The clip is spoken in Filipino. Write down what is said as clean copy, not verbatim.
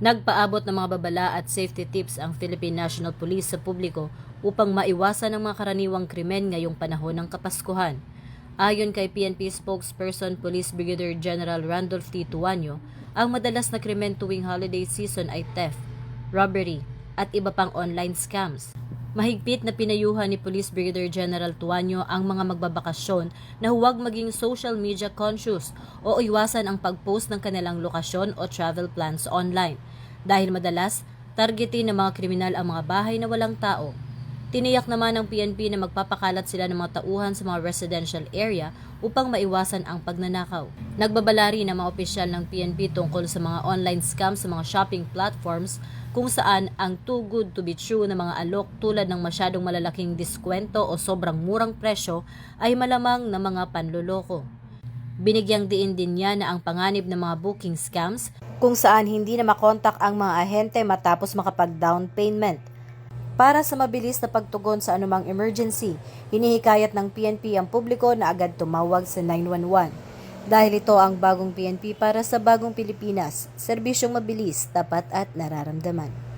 Nagpaabot ng mga babala at safety tips ang Philippine National Police sa publiko upang maiwasan ang mga karaniwang krimen ngayong panahon ng Kapaskuhan. Ayon kay PNP spokesperson Police Brigadier General Randolph T. Tuanyo, ang madalas na krimen tuwing holiday season ay theft, robbery, at iba pang online scams. Mahigpit na pinayuhan ni Police Brigadier General Tuanyo ang mga magbabakasyon na huwag maging social media conscious o iwasan ang pag-post ng kanilang lokasyon o travel plans online. Dahil madalas, targetin ng mga kriminal ang mga bahay na walang tao. Tiniyak naman ng PNP na magpapakalat sila ng mga tauhan sa mga residential area upang maiwasan ang pagnanakaw. Nagbabala rin ang mga opisyal ng PNP tungkol sa mga online scams sa mga shopping platforms kung saan ang too good to be true na mga alok tulad ng masyadong malalaking diskwento o sobrang murang presyo ay malamang na mga panloloko. Binigyang diin din niya na ang panganib ng mga booking scams kung saan hindi na makontak ang mga ahente matapos makapag-down payment. Para sa mabilis na pagtugon sa anumang emergency, hinihikayat ng PNP ang publiko na agad tumawag sa 911. Dahil ito ang bagong PNP para sa bagong Pilipinas, serbisyong mabilis, tapat at nararamdaman.